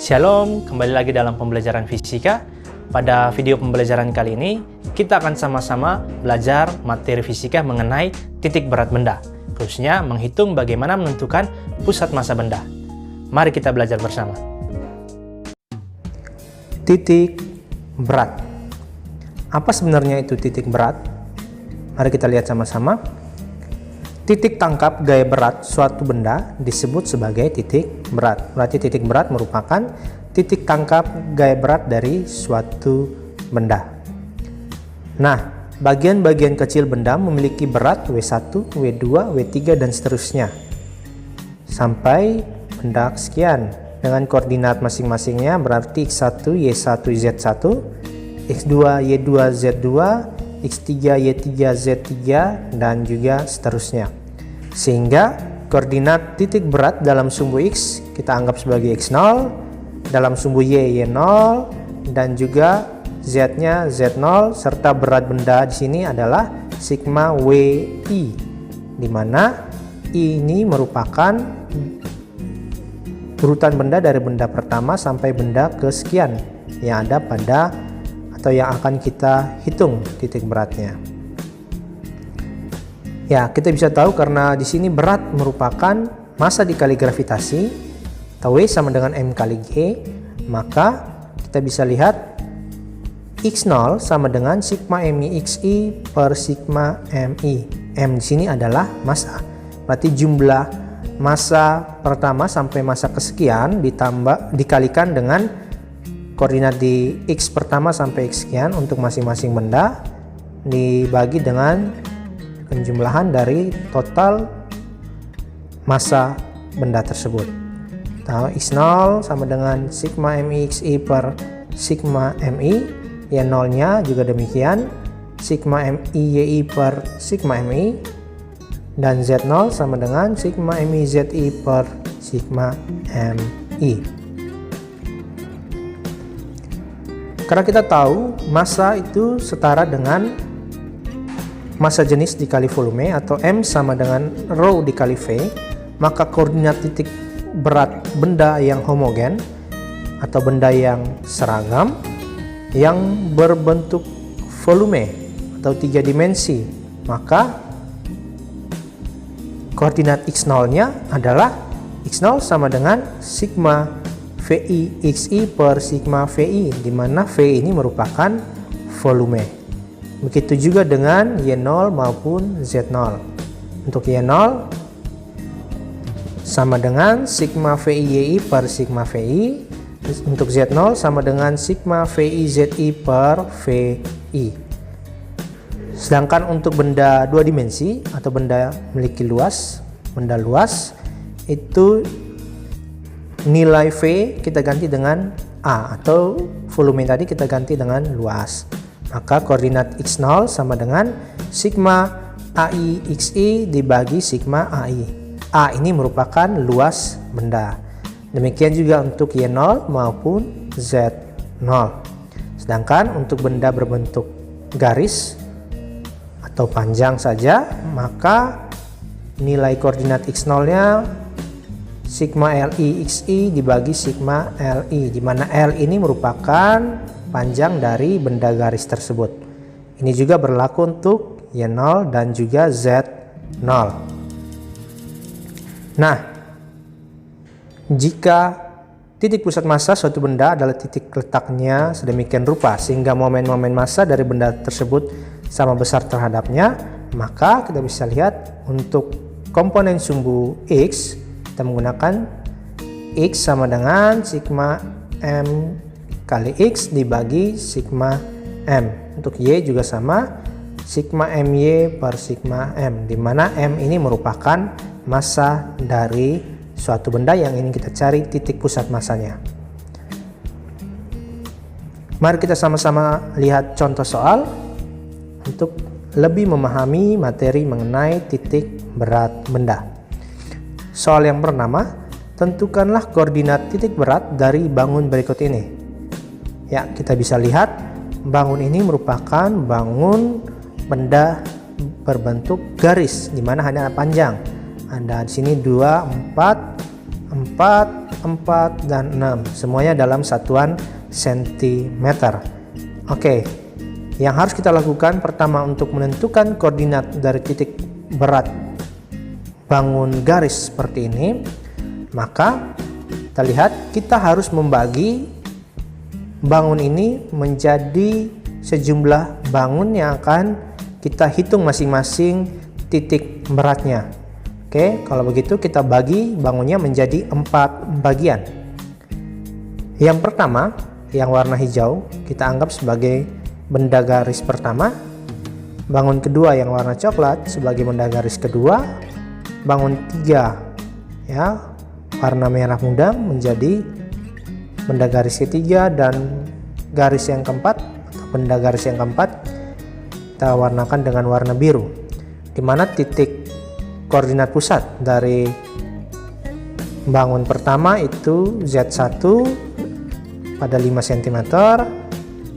Shalom, kembali lagi dalam pembelajaran fisika. Pada video pembelajaran kali ini, kita akan sama-sama belajar materi fisika mengenai titik berat benda, khususnya menghitung bagaimana menentukan pusat massa benda. Mari kita belajar bersama. Titik berat. Apa sebenarnya itu titik berat? Mari kita lihat sama-sama. Titik tangkap gaya berat suatu benda disebut sebagai titik berat. Berarti titik berat merupakan titik tangkap gaya berat dari suatu benda. Nah, bagian-bagian kecil benda memiliki berat W1, W2, W3, dan seterusnya. Sampai benda sekian. Dengan koordinat masing-masingnya berarti X1, Y1, Z1, X2, Y2, Z2, X3, Y3, Z3, dan juga seterusnya. Sehingga koordinat titik berat dalam sumbu X kita anggap sebagai X0, dalam sumbu Y, Y0, dan juga Z-nya Z0, serta berat benda di sini adalah sigma WI, di mana I ini merupakan urutan benda dari benda pertama sampai benda kesekian yang ada pada atau yang akan kita hitung titik beratnya. Ya, kita bisa tahu karena di sini berat merupakan massa dikali gravitasi, atau W sama dengan M kali G, maka kita bisa lihat X0 sama dengan sigma MI XI per sigma MI. M di sini adalah massa. Berarti jumlah massa pertama sampai massa kesekian dikalikan dengan koordinat di X pertama sampai X sekian untuk masing-masing benda dibagi dengan penjumlahan dari total massa benda tersebut. Nah, X0 sama dengan sigma MI XI per sigma MI, Y0 nya juga demikian, sigma MI YI per sigma MI, dan Z0 sama dengan sigma MI ZI per sigma MI. Karena kita tahu massa itu setara dengan massa jenis dikali volume atau M sama dengan rho dikali V, maka koordinat titik berat benda yang homogen atau benda yang seragam yang berbentuk volume atau 3 dimensi, maka koordinat X0 nya adalah X0 sama dengan sigma VI XI per sigma VI, di mana V ini merupakan volume. Begitu juga dengan Y0 maupun Z0. Untuk Y0 sama dengan sigma VI YI per sigma VI, untuk Z0 sama dengan sigma VI ZI per VI. Sedangkan untuk benda 2 dimensi atau benda memiliki luas, benda luas itu nilai V kita ganti dengan A, atau volume tadi kita ganti dengan luas. Maka koordinat X0 sama dengan sigma AI XI dibagi sigma AI. A ini merupakan luas benda. Demikian juga untuk Y0 maupun Z0. Sedangkan untuk benda berbentuk garis atau panjang saja, maka nilai koordinat X0 nya sigma LI XI dibagi sigma LI, di mana L ini merupakan panjang dari benda garis tersebut. Ini juga berlaku untuk Y0 dan juga Z0. Nah, jika titik pusat massa suatu benda adalah titik letaknya sedemikian rupa sehingga momen-momen massa dari benda tersebut sama besar terhadapnya, maka kita bisa lihat untuk komponen sumbu X kita menggunakan X sama dengan sigma M kali X dibagi sigma M. Untuk Y juga sama, sigma MY per sigma M, di mana M ini merupakan massa dari suatu benda yang ingin kita cari titik pusat massanya. Mari kita sama-sama lihat contoh soal untuk lebih memahami materi mengenai titik berat benda. Soal yang bernama, tentukanlah koordinat titik berat dari bangun berikut ini. Ya, kita bisa lihat bangun ini merupakan bangun benda berbentuk garis, di mana hanya panjang. Ada di sini 2, 4, 4, 4, dan 6. Semuanya dalam satuan sentimeter. Oke, yang harus kita lakukan pertama untuk menentukan koordinat dari titik berat bangun garis seperti ini, maka kita lihat kita harus membagi bangun ini menjadi sejumlah bangun yang akan kita hitung masing-masing titik beratnya. Oke, kalau begitu kita bagi bangunnya menjadi 4 bagian. Yang pertama, yang warna hijau, kita anggap sebagai benda garis pertama. Bangun kedua yang warna coklat sebagai benda garis kedua. Bangun 3 ya, warna merah muda menjadi benda garis ketiga, dan garis yang keempat atau benda garis yang keempat kita warnakan dengan warna biru, di mana titik koordinat pusat dari bangun pertama itu Z1 pada 5 cm,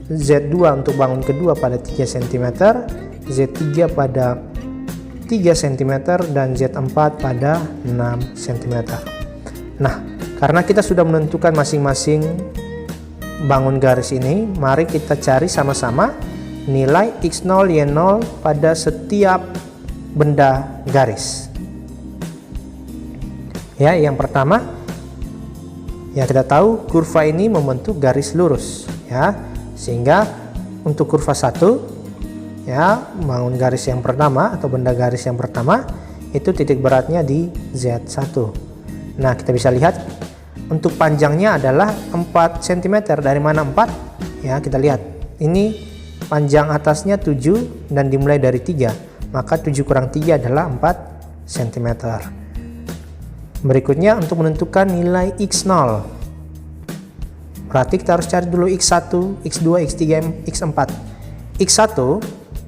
Z2 untuk bangun kedua pada 3 cm, Z3 pada 3 cm, dan Z4 pada 6 cm. Nah, karena kita sudah menentukan masing-masing bangun garis ini, mari kita cari sama-sama nilai X0, Y0 pada setiap benda garis. Ya, yang pertama, ya kita tahu kurva ini membentuk garis lurus, ya. Sehingga untuk kurva 1, ya, bangun garis yang pertama atau benda garis yang pertama itu titik beratnya di Z1. Nah, kita bisa lihat untuk panjangnya adalah 4 cm. Dari mana 4? Ya, kita lihat. Ini panjang atasnya 7 dan dimulai dari 3. Maka 7 kurang 3 adalah 4 cm. Berikutnya untuk menentukan nilai X0. Berarti kita harus cari dulu X1, X2, X3, X4. X1,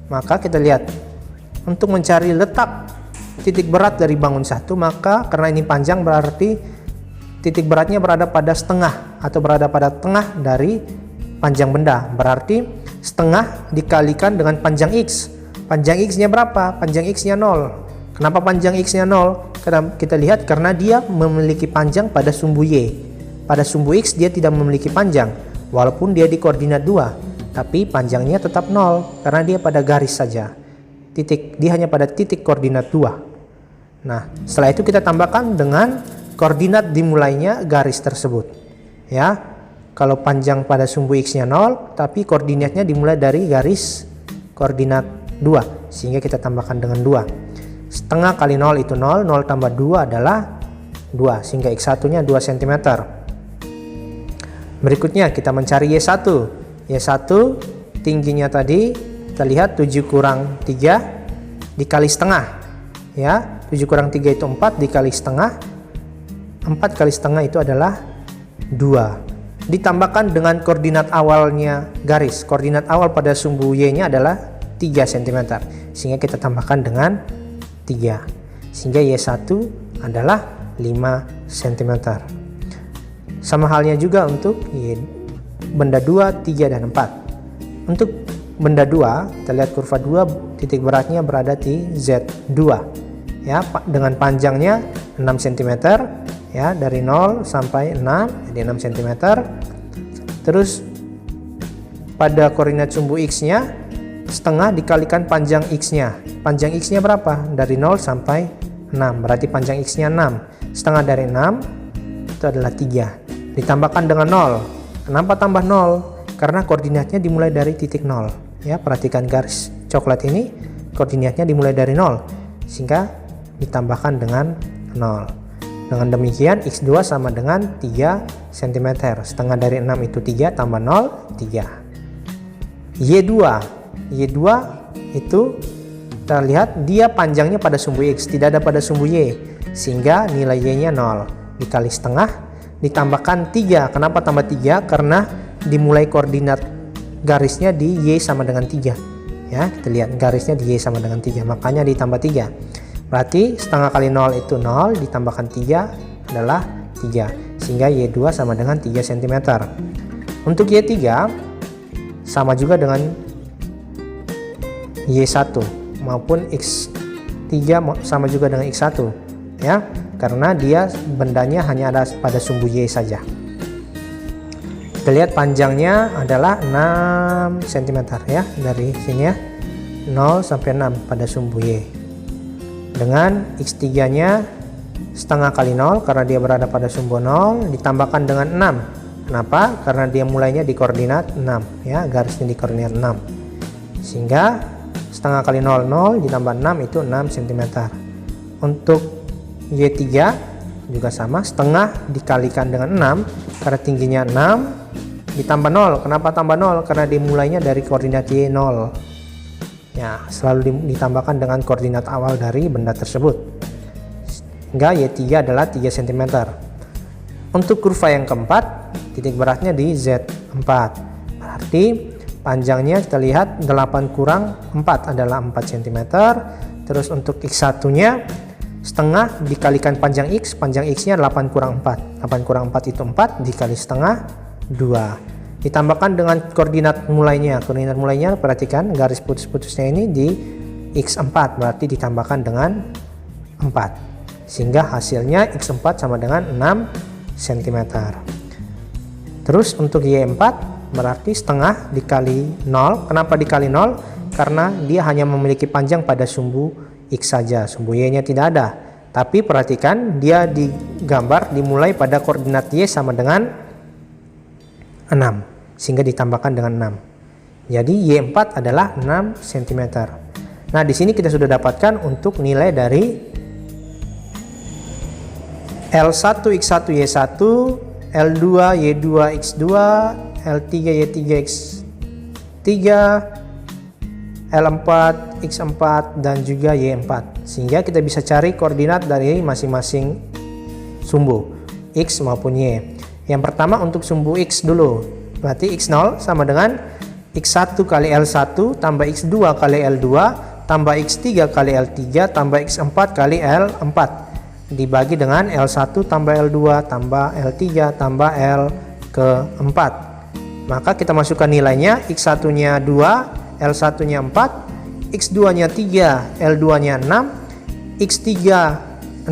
maka kita lihat. Untuk mencari letak titik berat dari bangun 1, maka karena ini panjang berarti titik beratnya berada pada setengah atau berada pada tengah dari panjang benda. Berarti setengah dikalikan dengan panjang X. Panjang X-nya berapa? Panjang X-nya 0. Kenapa panjang X-nya 0? Karena kita lihat karena dia memiliki panjang pada sumbu Y. Pada sumbu X dia tidak memiliki panjang, walaupun dia di koordinat 2, tapi panjangnya tetap 0 karena dia pada garis saja. Dia hanya pada titik koordinat 2. Nah, setelah itu kita tambahkan dengan koordinat dimulainya garis tersebut. Ya, kalau panjang pada sumbu X-nya 0, tapi koordinatnya dimulai dari garis koordinat 2, sehingga kita tambahkan dengan 2. Setengah kali 0 itu 0, 0 tambah 2 adalah 2, sehingga X1 nya 2 cm. Berikutnya kita mencari Y1. Y1 tingginya tadi kita lihat 7 kurang 3 dikali setengah, ya. 7 kurang 3 itu 4 dikali setengah. 4 kali setengah itu adalah 2. Ditambahkan dengan koordinat awalnya garis. Koordinat awal pada sumbu Y nya adalah 3 cm, sehingga kita tambahkan dengan 3, sehingga Y1 adalah 5 cm. Sama halnya juga untuk benda 2, 3, dan 4. Untuk benda 2, kita lihat kurva 2 titik beratnya berada di Z2, ya, dengan panjangnya 6 cm, ya, dari 0 sampai 6 jadi 6 cm. Terus pada koordinat sumbu X-nya setengah dikalikan panjang X-nya. Panjang X-nya berapa? Dari 0 sampai 6, berarti panjang X-nya 6. Setengah dari 6 itu adalah 3. Ditambahkan dengan 0. Kenapa tambah 0? Karena koordinatnya dimulai dari titik 0. Ya, perhatikan garis coklat ini koordinatnya dimulai dari 0, sehingga ditambahkan dengan 0. Dengan demikian X2 sama dengan 3 cm. Setengah dari 6 itu 3 tambah 0, 3. Y2 itu kita lihat dia panjangnya pada sumbu X, tidak ada pada sumbu Y, sehingga nilai Y nya 0 dikali setengah ditambahkan 3. Kenapa tambah 3? Karena dimulai koordinat garisnya di Y sama dengan 3, ya, kita lihat garisnya di Y sama dengan 3, makanya ditambah 3. Berarti setengah kali 0 itu 0 ditambahkan 3 adalah 3, sehingga Y2 sama dengan 3 cm. Untuk Y3 sama juga dengan Y1 maupun X3 sama juga dengan X1, ya. karena dia bendanya hanya ada pada sumbu Y saja. Kita lihat panjangnya adalah 6 cm ya, dari sini ya, 0 sampai 6 pada sumbu Y. Dengan X3 nya setengah kali 0 karena dia berada pada sumbu 0, ditambahkan dengan 6. Kenapa? Karena dia mulainya di koordinat 6 ya, garisnya di koordinat 6. Sehingga setengah kali 0, 0 ditambah 6 itu 6 cm. Untuk Y3 juga sama, setengah dikalikan dengan 6 karena tingginya 6 ditambah 0. Kenapa tambah 0? Karena dimulainya dari koordinat Y 0 ya, selalu ditambahkan dengan koordinat awal dari benda tersebut, hingga Y3 adalah 3 cm. Untuk kurva yang keempat, titik beratnya di Z4, berarti panjangnya kita lihat 8 kurang 4 adalah 4 cm. Terus untuk X1 nya setengah dikalikan panjang X nya 8 kurang 4, 8 kurang 4 itu 4 dikali setengah 2, ditambahkan dengan koordinat mulainya. Koordinat mulainya perhatikan garis putus-putusnya ini di X4, berarti ditambahkan dengan 4, sehingga hasilnya X4 sama dengan 6 cm. Terus untuk Y4 berarti setengah dikali 0. Kenapa dikali 0? Karena dia hanya memiliki panjang pada sumbu X saja, sumbu Y nya tidak ada. Tapi perhatikan dia digambar dimulai pada koordinat Y sama dengan 6, sehingga ditambahkan dengan 6. Jadi Y4 adalah 6 cm. Nah, di sini kita sudah dapatkan untuk nilai dari L1 X1 Y1, L2 Y2 X2, L3 Y3 X3, L4 X4 dan juga Y4, sehingga kita bisa cari koordinat dari masing-masing sumbu X maupun Y. Yang pertama untuk sumbu X dulu, berarti X0 sama dengan X1 kali L1 tambah X2 kali L2 tambah X3 kali L3 tambah X4 kali L4 dibagi dengan L1 tambah L2 tambah L3 tambah L ke-4. Maka kita masukkan nilainya, X1 nya 2, L1 nya 4, X2 nya 3, L2 nya 6, X3 6,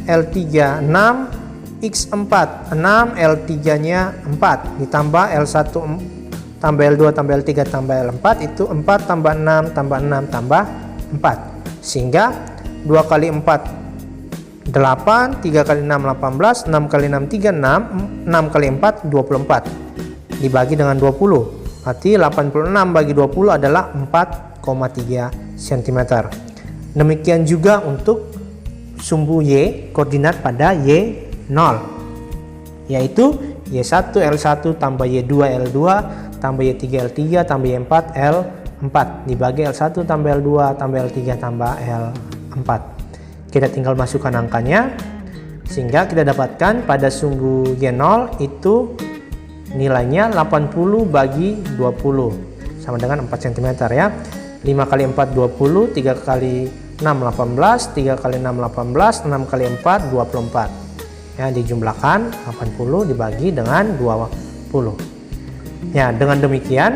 L3 6, X4 6, L3 nya 4 ditambah L1 tambah L2 tambah L3 tambah L4 itu 4 tambah 6 tambah 6 tambah 4, sehingga 2 kali 4 8, 3 kali 6 18, 6 kali 6 36, 6 kali 4 24 dibagi dengan 20, berarti 86 bagi 20 adalah 4,3 cm. Demikian juga untuk sumbu Y, koordinat pada Y0, yaitu Y1 L1 tambah Y2 L2 tambah Y3 L3 tambah Y4 L4 dibagi L1 tambah L2 tambah L3 tambah L4. Kita tinggal masukkan angkanya, sehingga kita dapatkan pada sumbu Y0 itu nilainya 80 bagi 20 sama dengan 4 cm ya. 5 kali 4 20, 3 kali 6 18, 3 kali 6 18, 6 kali 4 24 ya, dijumlahkan 80 dibagi dengan 20 ya. Dengan demikian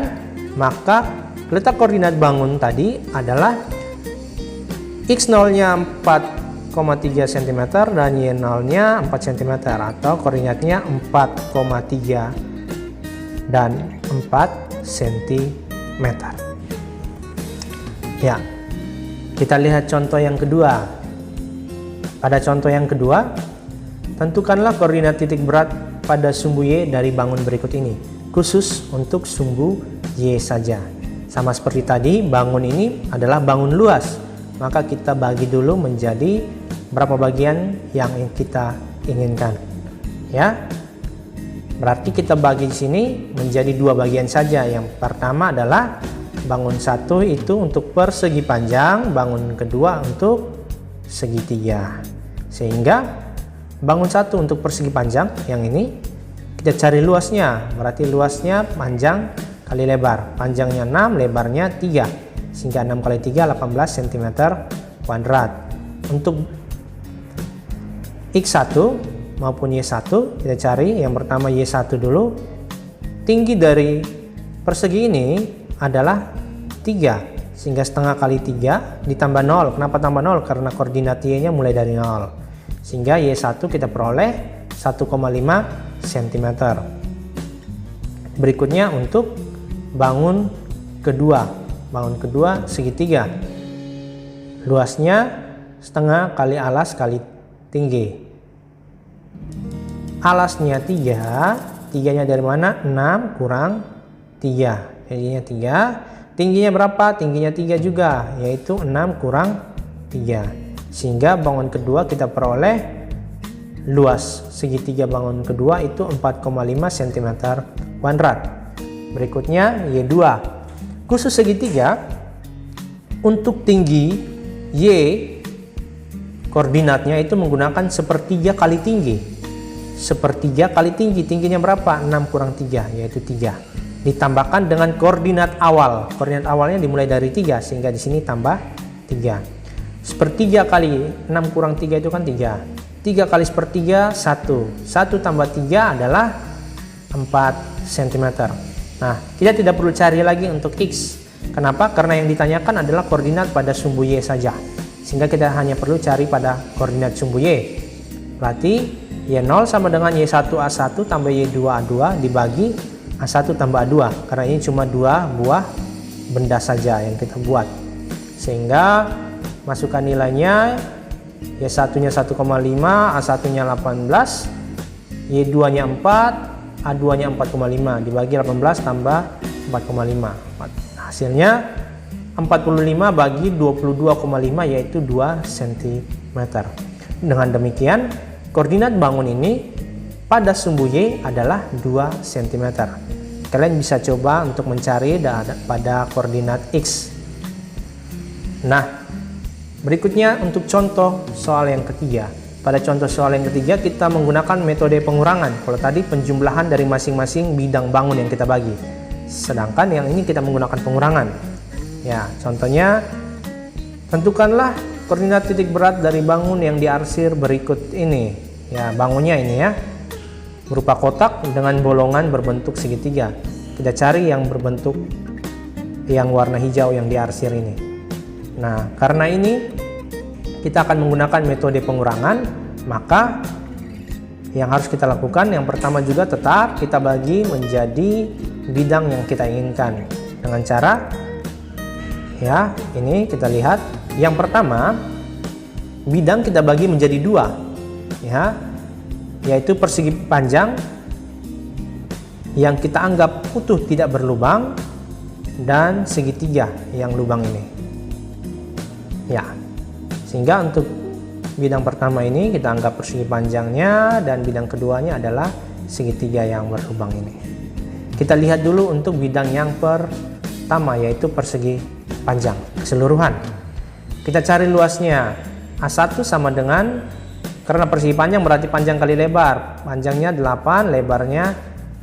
maka letak koordinat bangun tadi adalah X0 nya 4,3 cm dan Y0 nya 4 cm, atau koordinatnya 4,3 dan 4 cm ya. Kita lihat contoh yang kedua. Pada contoh yang kedua, tentukanlah koordinat titik berat pada sumbu Y dari bangun berikut ini, khusus untuk sumbu Y saja. Sama seperti tadi, bangun ini adalah bangun luas, maka kita bagi dulu menjadi berapa bagian yang kita inginkan ya. Berarti kita bagi di sini menjadi 2 bagian saja. Yang pertama adalah bangun 1 itu untuk persegi panjang, bangun kedua untuk segitiga. Sehingga bangun 1 untuk persegi panjang yang ini kita cari luasnya, berarti luasnya panjang kali lebar, panjangnya 6, lebarnya 3, sehingga 6 kali 3 18 cm kuadrat. Untuk X1 maupun Y1 kita cari, yang pertama Y1 dulu. Tinggi dari persegi ini adalah 3, sehingga setengah kali 3 ditambah 0. Kenapa tambah 0? Karena koordinat Y nya mulai dari 0, sehingga Y1 kita peroleh 1,5 cm. Berikutnya untuk bangun kedua segitiga, luasnya setengah kali alas kali tinggi. Alasnya 3, 3-nya dari mana? 6 kurang 3, jadinya 3. Tingginya berapa? Tingginya 3 juga, yaitu 6 kurang 3. Sehingga bangun kedua kita peroleh luas segitiga bangun kedua itu 4,5 cm kuadrat. Berikutnya Y2. Khusus segitiga, untuk tinggi Y koordinatnya itu menggunakan sepertiga kali tinggi. Sepertiga kali tinggi, tingginya berapa? 6 kurang 3, yaitu 3. Ditambahkan dengan koordinat awal. Koordinat awalnya dimulai dari 3, sehingga di sini tambah 3. Sepertiga kali 6 kurang 3 itu kan 3. 3 kali sepertiga 1. 1 tambah 3 adalah 4 cm. Nah, kita tidak perlu cari lagi untuk X. Kenapa? Karena yang ditanyakan adalah koordinat pada sumbu Y saja. Sehingga kita hanya perlu cari pada koordinat sumbu Y. Berarti Y0 sama dengan Y1A1 tambah Y2A2 dibagi A1 tambah A2. Karena ini cuma 2 buah benda saja yang kita buat. Sehingga masukkan nilainya, Y1-nya 1,5, A1-nya 18, Y2-nya 4, A2-nya 4,5 dibagi 18 tambah 4,5. Hasilnya 45 bagi 22,5 yaitu 2 cm. Dengan demikian, koordinat bangun ini pada sumbu Y adalah 2 cm. Kalian bisa coba untuk mencari pada koordinat X. Nah, berikutnya untuk contoh soal yang ketiga. Pada contoh soal yang ketiga kita menggunakan metode pengurangan. Kalau tadi penjumlahan dari masing-masing bidang bangun yang kita bagi. Sedangkan yang ini kita menggunakan pengurangan. Ya, contohnya tentukanlah koordinat titik berat dari bangun yang diarsir berikut ini. Ya, bangunnya ini ya. Berupa kotak dengan bolongan berbentuk segitiga. Kita cari yang berbentuk yang warna hijau yang diarsir ini. Nah, karena ini kita akan menggunakan metode pengurangan, maka yang harus kita lakukan yang pertama juga tetap kita bagi menjadi bidang yang kita inginkan dengan cara ya, ini kita lihat yang pertama bidang kita bagi menjadi 2 ya, yaitu persegi panjang yang kita anggap utuh tidak berlubang dan segitiga yang lubang ini. Ya, sehingga untuk bidang pertama ini kita anggap persegi panjangnya dan bidang keduanya adalah segitiga yang berlubang ini. Kita lihat dulu untuk bidang yang pertama yaitu persegi panjang keseluruhan. Kita cari luasnya. A1 sama dengan, karena persegi panjang berarti panjang kali lebar. Panjangnya 8, lebarnya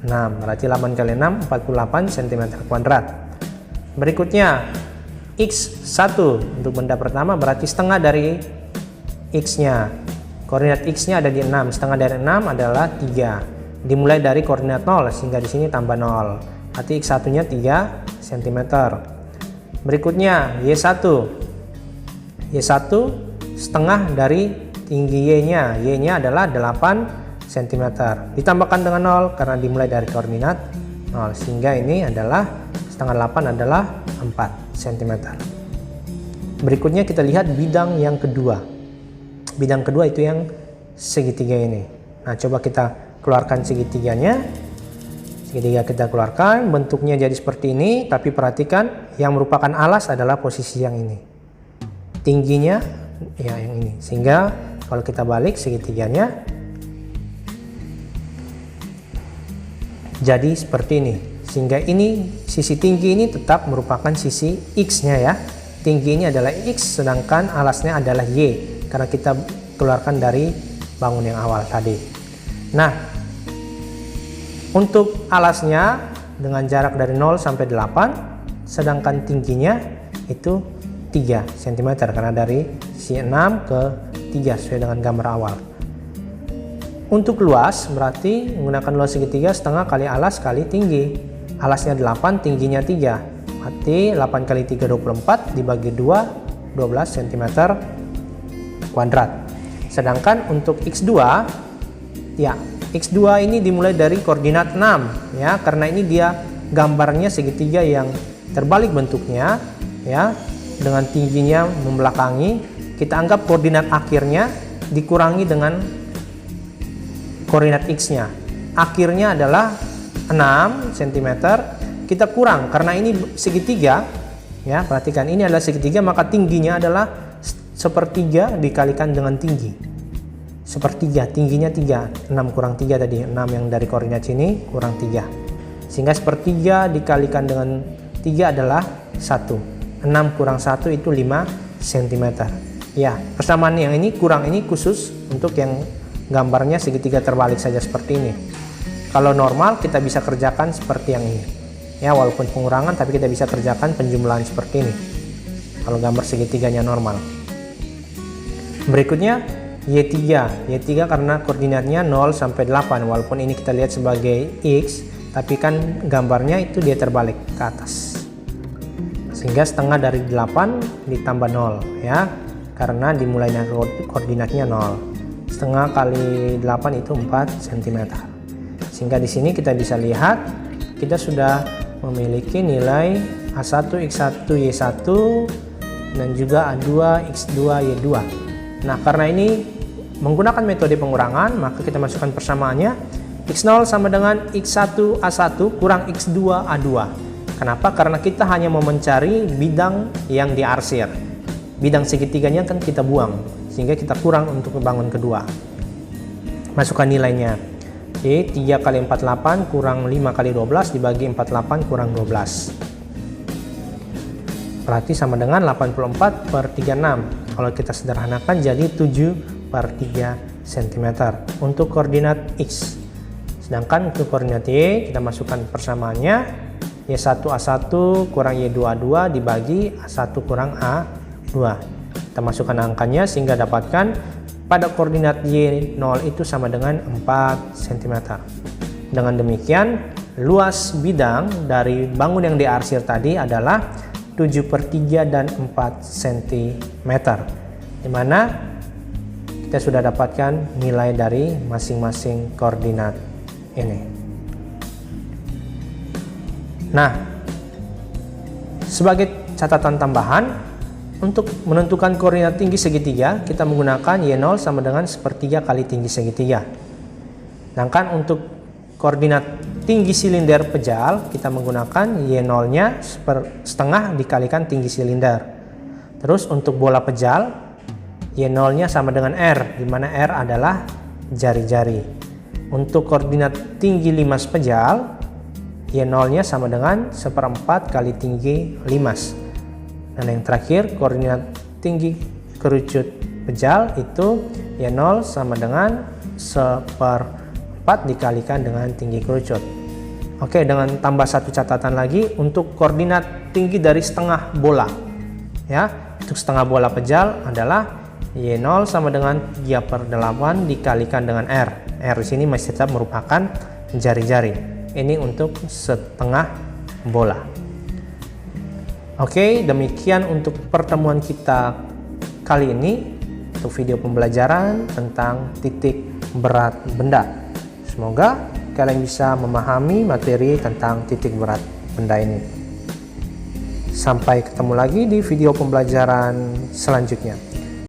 6. Berarti 8 kali 6 48 cm kuadrat. Berikutnya X1 untuk benda pertama berarti setengah dari X-nya. Koordinat X-nya ada di 6. Setengah dari 6 adalah 3. Dimulai dari koordinat 0 sehingga di sini tambah 0. Berarti X1-nya 3 cm. Berikutnya Y1. Y1 setengah dari tinggi Y-nya. Y-nya adalah 8 cm. Ditambahkan dengan 0 karena dimulai dari koordinat 0 sehingga ini adalah setengah 8 adalah 4 cm. Berikutnya kita lihat bidang yang kedua. Bidang kedua itu yang segitiga ini. Nah, coba kita keluarkan segitiganya. Segitiga kita keluarkan, bentuknya jadi seperti ini, tapi perhatikan yang merupakan alas adalah posisi yang ini. Tingginya ya yang ini. Sehingga kalau kita balik segitiganya jadi seperti ini. Sehingga ini sisi tinggi ini tetap merupakan sisi X-nya ya. Tinggi ini adalah X sedangkan alasnya adalah Y karena kita keluarkan dari bangun yang awal tadi. Nah, untuk alasnya dengan jarak dari 0 sampai 8 sedangkan tingginya itu 3 cm karena dari si 6 ke 3 sesuai dengan gambar awal. Untuk luas berarti menggunakan luas segitiga setengah kali alas kali tinggi. Alasnya 8, tingginya 3. Berarti 8 kali 3 24 dibagi 2 12 cm kuadrat. Sedangkan untuk X2, ya X2 ini dimulai dari koordinat 6 ya, karena ini dia gambarnya segitiga yang terbalik bentuknya ya, dengan tingginya membelakangi. Kita anggap koordinat akhirnya dikurangi dengan koordinat X-nya. Akhirnya adalah 6 cm, kita kurang karena ini segitiga ya, perhatikan ini adalah segitiga, maka tingginya adalah sepertiga dikalikan dengan tinggi. Sepertiga, tingginya 3, 6 kurang 3 tadi, 6 yang dari koordinat sini kurang 3. Sehingga sepertiga dikalikan dengan 3 adalah 1. 6 kurang 1 itu 5 cm. Ya, persamaan yang ini kurang ini khusus untuk yang gambarnya segitiga terbalik saja seperti ini. Kalau normal kita bisa kerjakan seperti yang ini. Ya, walaupun pengurangan tapi kita bisa kerjakan penjumlahan seperti ini. Kalau gambar segitiganya normal. Berikutnya Y3 karena koordinatnya 0 sampai 8, walaupun ini kita lihat sebagai X, tapi kan gambarnya itu dia terbalik ke atas. Sehingga setengah dari 8 ditambah 0 ya, karena dimulainya koordinatnya 0. Setengah kali 8 itu 4 cm. Sehingga di sini kita bisa lihat kita sudah memiliki nilai A1 X1 Y1 dan juga A2 X2 Y2. Nah, karena ini menggunakan metode pengurangan, maka kita masukkan persamaannya. X0 sama dengan X1 A1 kurang X2 A2. Kenapa? Karena kita hanya mau mencari bidang yang diarsir. Bidang segitiganya kan kita buang, sehingga kita kurang untuk membangun kedua. Masukkan nilainya. Oke, 3 kali 48 kurang 5 kali 12 dibagi 48 kurang 12. Berarti sama dengan 84 per 36. Kalau kita sederhanakan jadi 7/3 cm untuk koordinat X. Sedangkan untuk koordinat Y kita masukkan persamaannya, Y1 A1 kurang Y2 A2 dibagi A1 kurang A2. Kita masukkan angkanya sehingga dapatkan pada koordinat Y0 itu sama dengan 4 cm. Dengan demikian luas bidang dari bangun yang diarsir tadi adalah 7/3 dan 4 cm, dimana kita sudah dapatkan nilai dari masing-masing koordinat ini. Nah, sebagai catatan tambahan, untuk menentukan koordinat tinggi segitiga kita menggunakan Y0 sama dengan 1/3 kali tinggi segitiga. Sedangkan untuk koordinat tinggi silinder pejal kita menggunakan Y0 nya setengah dikalikan tinggi silinder. Terus untuk bola pejal Y0 nya sama dengan R, di mana R adalah jari-jari. Untuk koordinat tinggi limas pejal Y0 nya sama dengan 1/4 kali tinggi limas. Dan yang terakhir koordinat tinggi kerucut pejal itu Y0 sama dengan 1/4 dikalikan dengan tinggi kerucut. Oke, dengan tambah satu catatan lagi untuk koordinat tinggi dari setengah bola. Ya, untuk setengah bola pejal adalah Y0 sama dengan 3/8 dikalikan dengan R. R di sini masih tetap merupakan jari-jari. Ini untuk setengah bola. Oke, demikian untuk pertemuan kita kali ini untuk video pembelajaran tentang titik berat benda. Semoga kalian bisa memahami materi tentang titik berat benda ini. Sampai ketemu lagi di video pembelajaran selanjutnya.